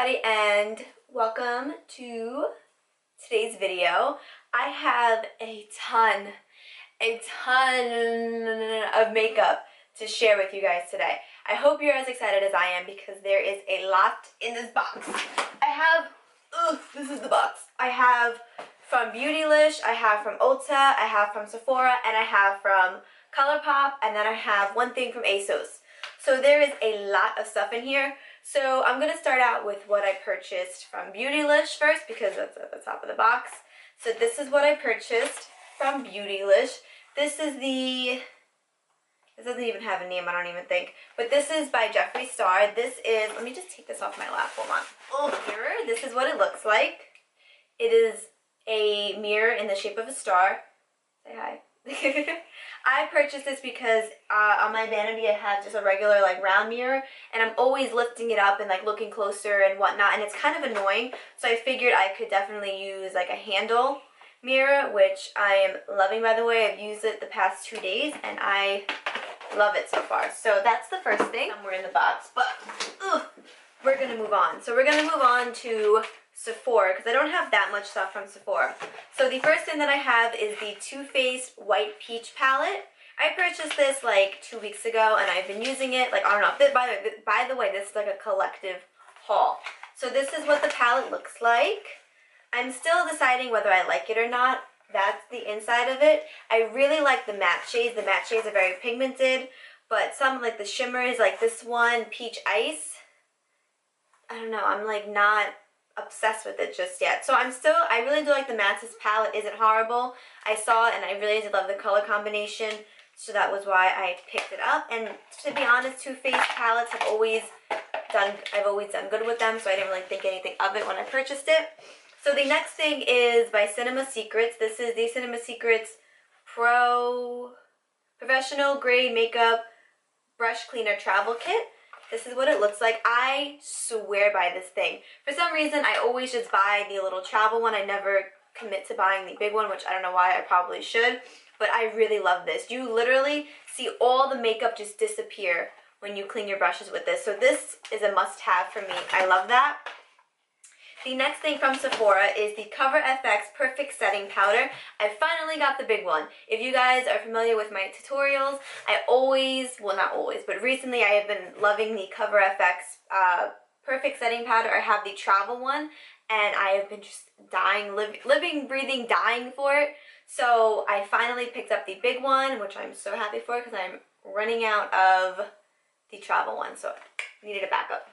everybody, and welcome to today's video. I have a ton of makeup to share with you guys today. I hope you're as excited as I am because there is a lot in this box. This is the box. I have from Beautylish, I have from Ulta, I have from Sephora, and I have from Colourpop, and then I have one thing from ASOS. So there is a lot of stuff in here. So I'm going to start out with what I purchased from Beautylish first because that's at the top of the box. So this is what I purchased from Beautylish. This doesn't even have a name, I don't even think. But this is by Jeffree Star. This is, let me just take this off my lap, hold on. Oh, mirror, this is what it looks like. It is a mirror in the shape of a star. Say hi. I purchased this because on my vanity I have just a regular like round mirror, and I'm always lifting it up and like looking closer and whatnot, and it's kind of annoying. So I figured I could definitely use like a handle mirror, which I am loving, by the way. I've used it the past 2 days and I love it so far. So that's the first thing somewhere in the box, but we're gonna move on. So we're gonna move on to Sephora because I don't have that much stuff from Sephora. So the first thing that I have is the Too Faced White Peach palette. I purchased this like 2 weeks ago and I've been using it like, I don't know. By the way, this is like a collective haul. So this is what the palette looks like. I'm still deciding whether I like it or not. That's the inside of it. I really like the matte shades. The matte shades are very pigmented, but some like the shimmers, like this one, Peach Ice, I don't know, I'm like not obsessed with it just yet. So I really do like the mattes. This palette isn't horrible. I saw it and I really did love the color combination, so that was why I picked it up. And to be honest, Too Faced palettes I've always done good with them, so I didn't really think anything of it when I purchased it. So the next thing is by Cinema Secrets. This is the Cinema Secrets Professional Grade Makeup Brush Cleaner Travel Kit. This is what it looks like. I swear by this thing. For some reason, I always just buy the little travel one. I never commit to buying the big one, which I don't know why. I probably should. But I really love this. You literally see all the makeup just disappear when you clean your brushes with this. So this is a must-have for me. I love that. The next thing from Sephora is the Cover FX Perfect Setting Powder. I finally got the big one. If you guys are familiar with my tutorials, well not always, but recently I have been loving the Cover FX Perfect Setting Powder. I have the travel one, and I have been just dying, living, breathing, dying for it. So I finally picked up the big one, which I'm so happy for because I'm running out of the travel one, so I needed a backup.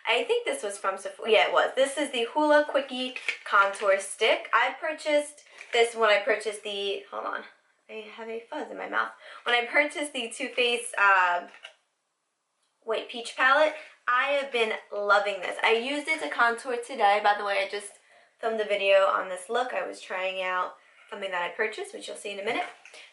I think this was from Sephora. Yeah, it was. This is the Hoola Quickie Contour Stick. I purchased this when I purchased the, hold on, I have a fuzz in my mouth. When I purchased the Too Faced White Peach palette, I have been loving this. I used it to contour today. By the way, I just filmed a video on this look. I was trying out something that I purchased, which you'll see in a minute.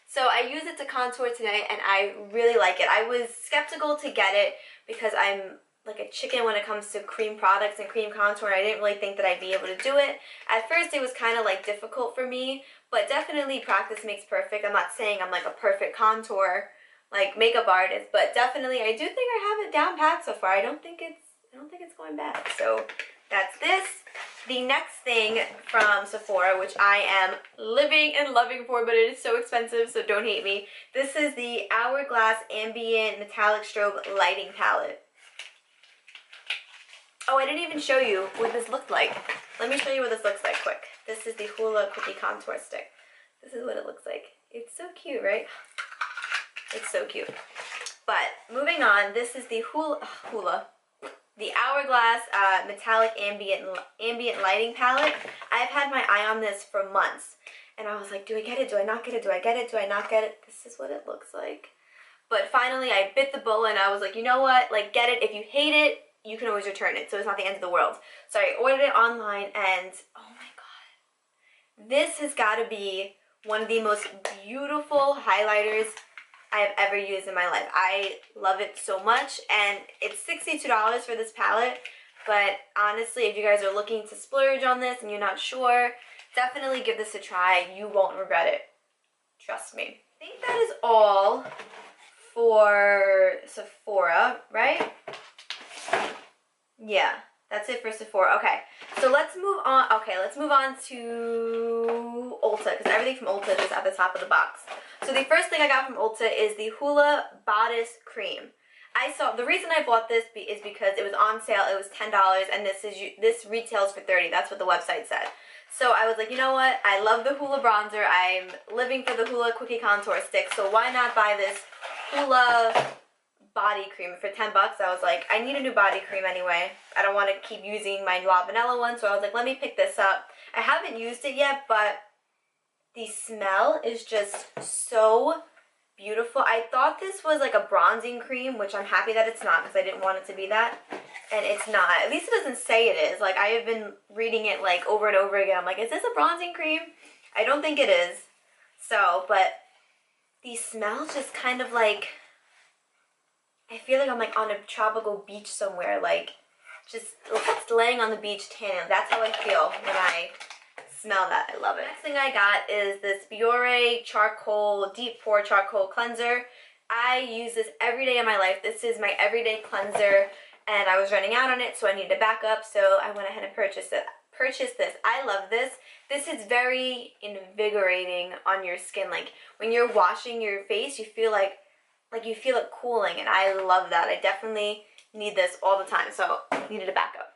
So I used it to contour today, and I really like it. I was skeptical to get it because I'm like a chicken when it comes to cream products and cream contour. I didn't really think that I'd be able to do it. At first it was kind of like difficult for me, but definitely practice makes perfect. I'm not saying I'm like a perfect contour like makeup artist, but definitely I do think I have it down pat so far. I don't think it's going bad. So that's this. The next thing from Sephora, which I am living and loving for, but it is so expensive, so don't hate me. This is the Hourglass Ambient Metallic Strobe Lighting Palette. Oh, I didn't even show you what this looked like. Let me show you what this looks like quick. This is the Hoola Quickie Contour Stick. This is what it looks like. It's so cute, right? It's so cute. But moving on, this is the the Hourglass Metallic Ambient Lighting Palette. I've had my eye on this for months. And I was like, do I get it? Do I not get it? Do I get it? Do I not get it? This is what it looks like. But finally, I bit the bullet and I was like, you know what? Like, get it. If you hate it, you can always return it, so it's not the end of the world. So I ordered it online, and oh my god, this has got to be one of the most beautiful highlighters I have ever used in my life. I love it so much, and it's $62 for this palette, but honestly, if you guys are looking to splurge on this and you're not sure, definitely give this a try. You won't regret it. Trust me. I think that is all for Sephora, right? Yeah, That's it for Sephora. Okay, so let's move on. Okay, let's move on to Ulta, because everything from Ulta is at the top of the box. So the first thing I got from Ulta is the Hoola Bodice Cream. The reason I bought this is because it was on sale. It was $10, and this retails for $30. That's what the website said. So I was like, you know what? I love the Hoola bronzer. I'm living for the Hoola Quickie Contour Stick. So why not buy this Hoola body cream for 10 bucks? I was like, I need a new body cream anyway. I don't want to keep using my La Vanilla one, so I was like, let me pick this up. I haven't used it yet, but the smell is just so beautiful. I thought this was like a bronzing cream, which I'm happy that it's not, because I didn't want it to be that, and it's not. At least it doesn't say it is. Like, I have been reading it like over and over again. I'm like, is this a bronzing cream? I don't think it is. So, but the smell's just kind of like, I feel like I'm like on a tropical beach somewhere, like just laying on the beach tanning. That's how I feel when I smell that. I love it. Next thing I got is this Biore Charcoal Deep Pore Charcoal Cleanser. I use this every day of my life. This is my everyday cleanser, and I was running out on it, so I needed a backup, so I went ahead and purchased it. I love this. This is very invigorating on your skin. Like, when you're washing your face, you feel like you feel it cooling, and I love that. I definitely need this all the time, so I needed a backup.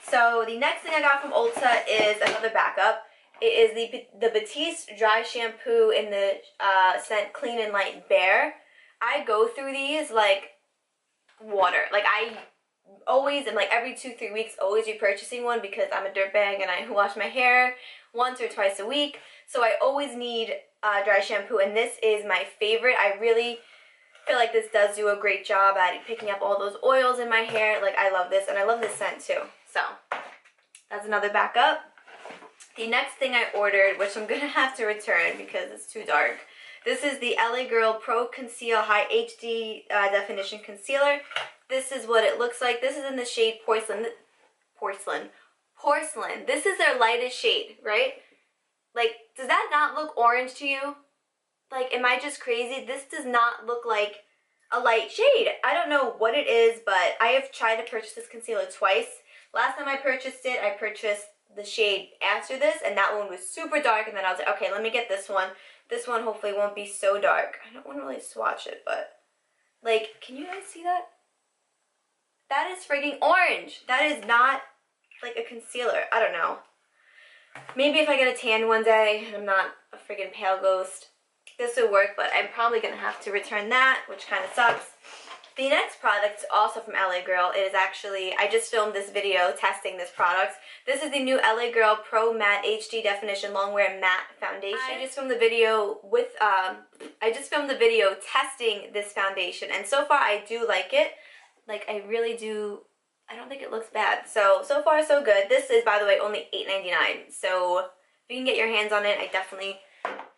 So the next thing I got from Ulta is another backup. It is the Batiste Dry Shampoo in the scent Clean and Light Bare. I go through these like water. Like, I always, and like every 2-3 weeks, always be purchasing one, because I'm a dirtbag and I wash my hair once or twice a week. So I always need dry shampoo, and this is my favorite. I really feel like this does do a great job at picking up all those oils in my hair. Like, I love this, and I love this scent too. So that's another backup. The next thing I ordered, which I'm gonna have to return because it's too dark. This is the LA Girl Pro Conceal High HD Definition Concealer. This is what it looks like. This is in the shade Porcelain. This is their lightest shade, right? Like, does that not look orange to you? Like, am I just crazy? This does not look like a light shade. I don't know what it is, but I have tried to purchase this concealer twice. Last time I purchased it, I purchased the shade Answer This, and that one was super dark, and then I was like, okay, let me get this one. This one hopefully won't be so dark. I don't want to really swatch it, but, like, can you guys see that? That is frigging orange. That is not, like, a concealer. I don't know. Maybe if I get a tan one day and I'm not a friggin' pale ghost, this would work, but I'm probably going to have to return that, which kind of sucks. The next product is also from LA Girl. It is actually, I just filmed this video testing this product. This is the new LA Girl Pro Matte HD Definition Longwear Matte Foundation. I just filmed the video testing this foundation, and so far I do like it. Like, I really do. I don't think it looks bad. So far so good. This is, by the way, only $8.99. So if you can get your hands on it, I definitely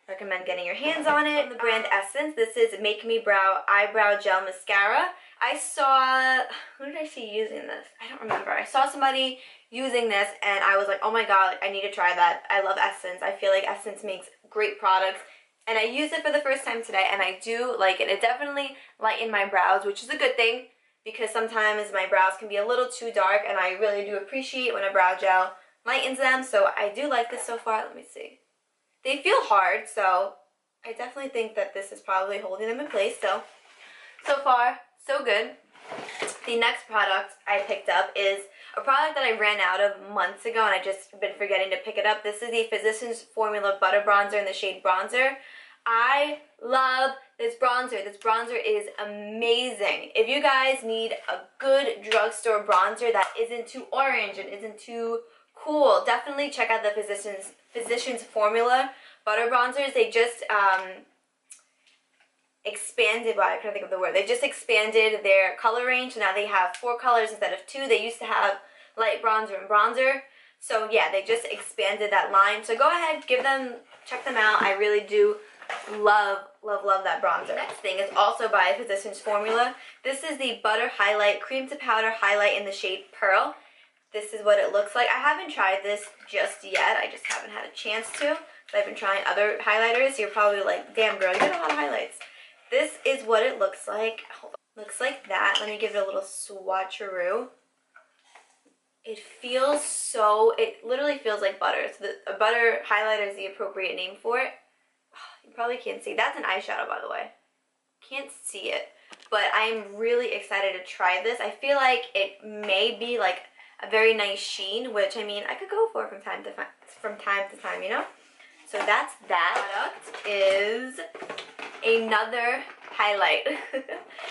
recommend getting your hands on it. The brand Essence. This is Make Me Brow Eyebrow Gel Mascara. I saw, who did I see using this? I don't remember. I saw somebody using this, and I was like, oh my god, I need to try that. I love Essence. I feel like Essence makes great products, and I used it for the first time today, and I do like it. It definitely lightened my brows, which is a good thing, because sometimes my brows can be a little too dark, and I really do appreciate when a brow gel lightens them. So I do like this so far. Let me see. They feel hard, so I definitely think that this is probably holding them in place. So far, so good. The next product I picked up is a product that I ran out of months ago, and I just been forgetting to pick it up. This is the Physicians Formula Butter Bronzer in the shade Bronzer. I love this bronzer. This bronzer is amazing. If you guys need a good drugstore bronzer that isn't too orange and isn't too cool, definitely check out the Physicians Formula Butter Bronzers. They just expanded, well, I couldn't think of the word. They just expanded their color range, so now they have 4 colors instead of 2. They used to have light bronzer and bronzer. So yeah, they just expanded that line. So go ahead, check them out. I really do love that bronzer. Next thing is also by Physicians Formula. This is the Butter Highlight Cream to Powder Highlight in the shade Pearl. This is what it looks like. I haven't tried this just yet. I just haven't had a chance to. So I've been trying other highlighters. You're probably like, damn girl, you got a lot of highlights. This is what it looks like. Hold on. Looks like that. Let me give it a little swatcheroo. It feels so, it literally feels like butter. So a butter highlighter is the appropriate name for it. You probably can't see. That's an eyeshadow, by the way. Can't see it. But I'm really excited to try this. I feel like it may be like a very nice sheen, which I mean, I could go for from time to time, you know? So that's that. Product is another highlight.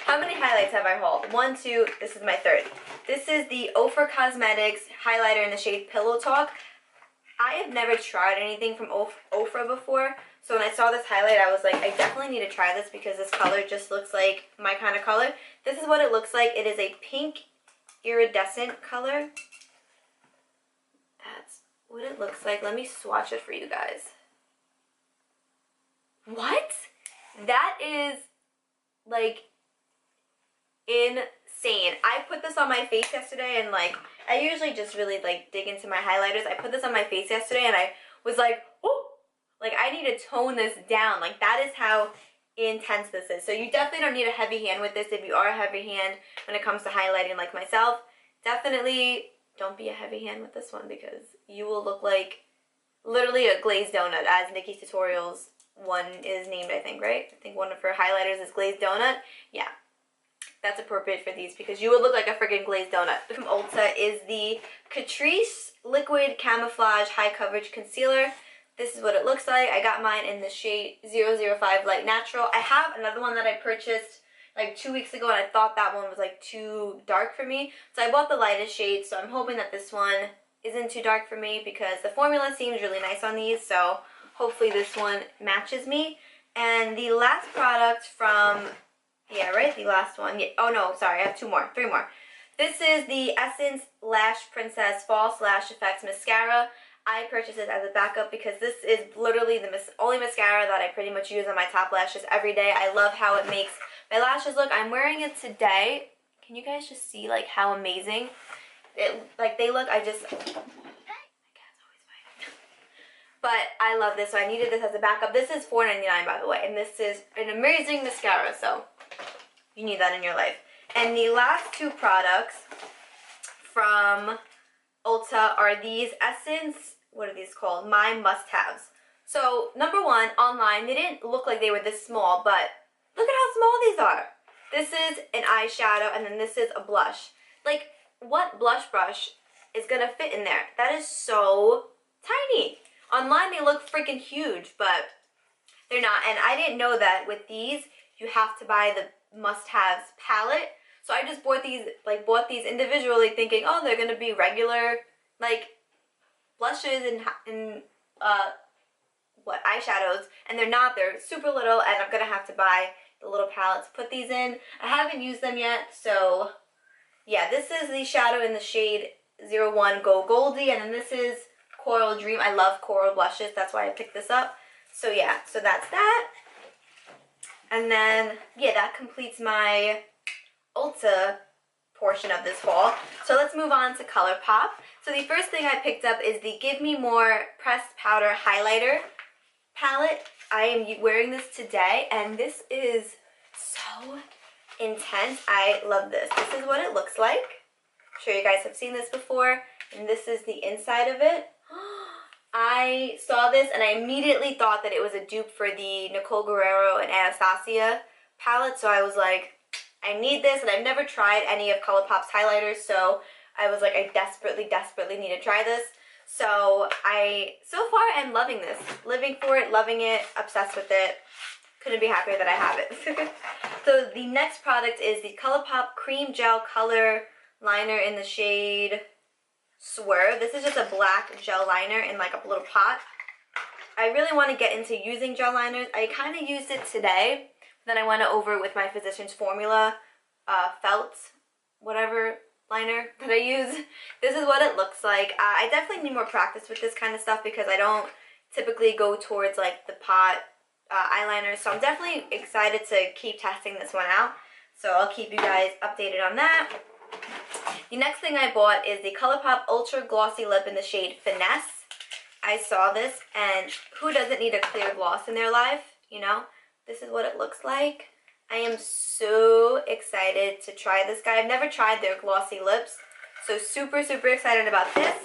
How many highlights have I hauled? 1, 2, this is my third. This is the Ofra Cosmetics highlighter in the shade Pillow Talk. I have never tried anything from Ofra before, so when I saw this highlight, I was like, I definitely need to try this because this color just looks like my kind of color. This is what it looks like. It is a pink iridescent color. That's what it looks like. Let me swatch it for you guys. What? That is like insane. I put this on my face yesterday and like I usually just really like dig into my highlighters. I put this on my face yesterday and I was like, oh, like I need to tone this down. Like that is how intense this is. So you definitely don't need a heavy hand with this. If you are a heavy hand when it comes to highlighting like myself, definitely don't be a heavy hand with this one because you will look like literally a glazed donut, as Nikki's Tutorials one is named, I think, right? I think one of her highlighters is glazed donut. Yeah, that's appropriate for these because you would look like a freaking glazed donut. From Ulta is the Catrice Liquid Camouflage High Coverage Concealer. This is what it looks like. I got mine in the shade 005 Light Natural. I have another one that I purchased like 2 weeks ago and I thought that one was like too dark for me. So I bought the lightest shade, so I'm hoping that this one isn't too dark for me because the formula seems really nice on these, so hopefully this one matches me. And the last product from, yeah, right, the last one. Yeah, oh no, sorry, I have 3 more. This is the Essence Lash Princess False Lash Effects Mascara. I purchased it as a backup because this is literally the only mascara that I pretty much use on my top lashes every day. I love how it makes my lashes look. I'm wearing it today. Can you guys just see like how amazing they look? I just, my cat's always fighting. But I love this, so I needed this as a backup. This is $4.99 by the way, and this is an amazing mascara, so you need that in your life. And the last 2 products from Ulta are these Essence, what are these called? My Must-Haves. So, number 1, online, they didn't look like they were this small, but look at how small these are. This is an eyeshadow, and then this is a blush. Like, what blush brush is gonna fit in there? That is so tiny. Online, they look freaking huge, but they're not. And I didn't know that with these, you have to buy the Must-Haves palette. So I just bought these individually thinking, oh, they're going to be regular, like, blushes and eyeshadows. And they're not. They're super little, and I'm going to have to buy the little palette to put these in. I haven't used them yet, so, yeah, this is the shadow in the shade 01 Go Goldie, and then this is Coral Dream. I love coral blushes. That's why I picked this up. So, yeah, so that's that. And then, yeah, that completes my Ulta portion of this haul. So let's move on to Colourpop. So the first thing I picked up is the Give Me More Pressed Powder Highlighter palette. I am wearing this today, and this is so intense. I love this. This is what it looks like. I'm sure you guys have seen this before, and this is the inside of it. I saw this, and I immediately thought that it was a dupe for the Nicole Guerrero and Anastasia palette, so I was like, I need this, and I've never tried any of Colourpop's highlighters, so I was like, I desperately need to try this. So far I'm loving this. Living for it, loving it, obsessed with it. Couldn't be happier that I have it. So the next product is the Colourpop Cream Gel Color Liner in the shade Swerve. This is just a black gel liner in like a little pot. I really want to get into using gel liners. I kind of used it today. Then I went over it with my Physicians Formula felt whatever liner that I use. This is what it looks like. I definitely need more practice with this kind of stuff because I don't typically go towards like the pot eyeliner. So I'm definitely excited to keep testing this one out. So I'll keep you guys updated on that. The next thing I bought is the Colourpop Ultra Glossy Lip in the shade Finesse. I saw this, and who doesn't need a clear gloss in their life, you know? This is what it looks like. I am so excited to try this guy. I've never tried their glossy lips, So super, super excited about this.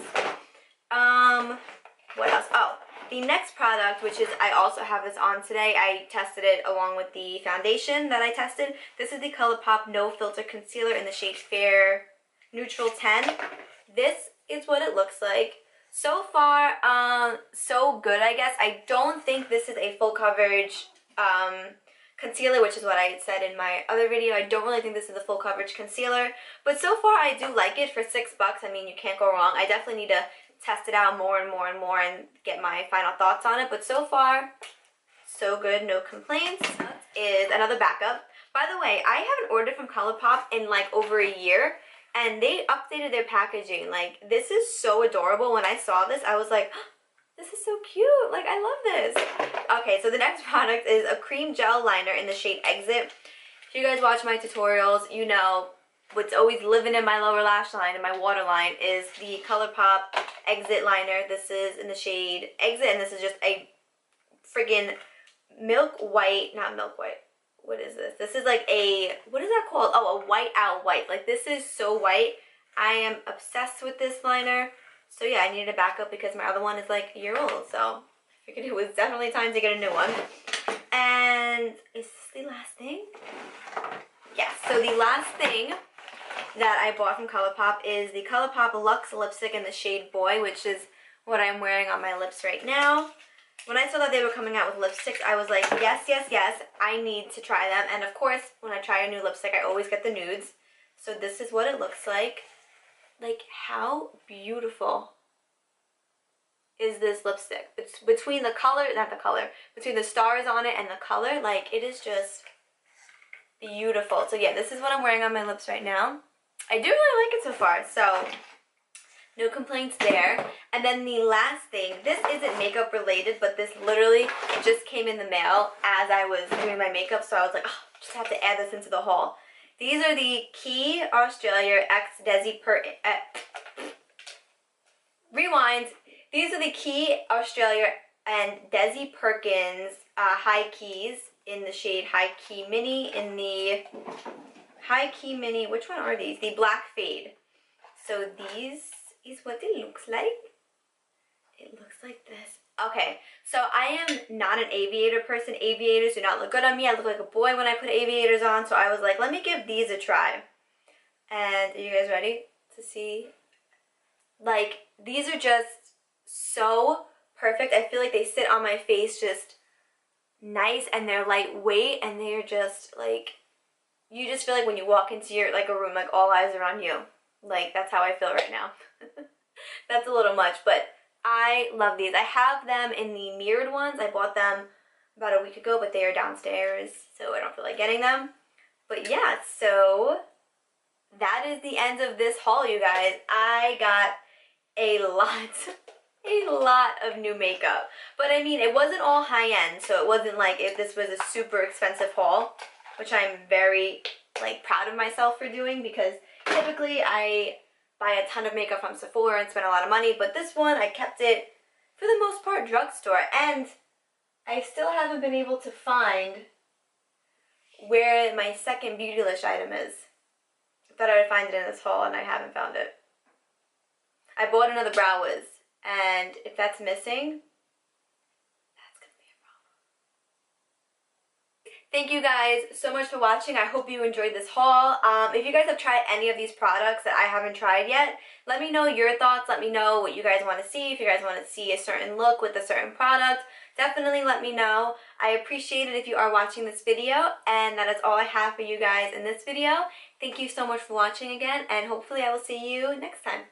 What else? Oh, the next product, which is, I also have this on today. I tested it along with the foundation that I tested. This is the Colourpop No Filter Concealer in the shade Fair Neutral 10. This is what it looks like. So far, so good, I guess. I don't think this is a full coverage concealer, which is what I said in my other video. I don't really think this is a full coverage concealer, but so far I do like it for $6. I mean, you can't go wrong. I definitely need to test it out more and more and more and get my final thoughts on it, but so far, so good, no complaints. Is another backup. By the way, I haven't ordered from Colourpop in like over a year, and they updated their packaging. Like, this is so adorable. When I saw this, I was like, oh, this is so cute. Like, I love this. Okay, so the next product is a cream gel liner in the shade Exit. If you guys watch my tutorials, you know what's always living in my lower lash line and my waterline is the Colourpop Exit liner. This is in the shade Exit, and this is just a friggin' milk white, not milk white. What is this? This is like a, what is that called? Oh, a white out white. Like, this is so white. I am obsessed with this liner. So yeah, I needed a backup because my other one is like a year old. So I figured it was definitely time to get a new one. And is this the last thing? Yes, so the last thing that I bought from Colourpop is the Colourpop Luxe lipstick in the shade Boy, which is what I'm wearing on my lips right now. When I saw that they were coming out with lipsticks, I was like, yes, yes, yes, I need to try them. And of course, when I try a new lipstick, I always get the nudes. So this is what it looks like. Like, how beautiful is this lipstick? It's between the color, not the color, between the stars on it and the color, like, it is just beautiful. So yeah, this is what I'm wearing on my lips right now. I do really like it so far, so no complaints there. And then the last thing, this isn't makeup related, but this literally just came in the mail as I was doing my makeup, so I was like, oh, just have to add this into the haul. These are the Key Australia X Desi Rewind. These are the Key Australia and Desi Perkins High Keys in the shade High Key Mini. In the High Key Mini, which one are these? The Black Fade. So these is what it looks like. It looks like this. Okay, so I am not an aviator person. Aviators do not look good on me. I look like a boy when I put aviators on, so I was like, let me give these a try. And are you guys ready to see? Like, these are just so perfect. I feel like they sit on my face just nice, and they're lightweight, and they're just like, you just feel like when you walk into your, like, a room, like, all eyes are on you. Like, that's how I feel right now. That's a little much, but I love these. I have them in the mirrored ones. I bought them about a week ago, but they are downstairs, so I don't feel like getting them. But yeah, so that is the end of this haul, you guys. I got a lot of new makeup. But I mean, it wasn't all high-end, so it wasn't like if this was a super expensive haul, which I'm very, like, proud of myself for doing, because typically I buy a ton of makeup from Sephora and spend a lot of money, but this one I kept it, for the most part, drugstore, and I still haven't been able to find where my second Beautylish item is. I thought I would find it in this haul, and I haven't found it. I bought another Brow Wiz, and if that's missing, that's gonna be a problem. Thank you guys so much for watching. I hope you enjoyed this haul. If you guys have tried any of these products that I haven't tried yet, let me know your thoughts. Let me know what you guys want to see. If you guys want to see a certain look with a certain product, definitely let me know. I appreciate it if you are watching this video, and that is all I have for you guys in this video. Thank you so much for watching again, and hopefully I will see you next time.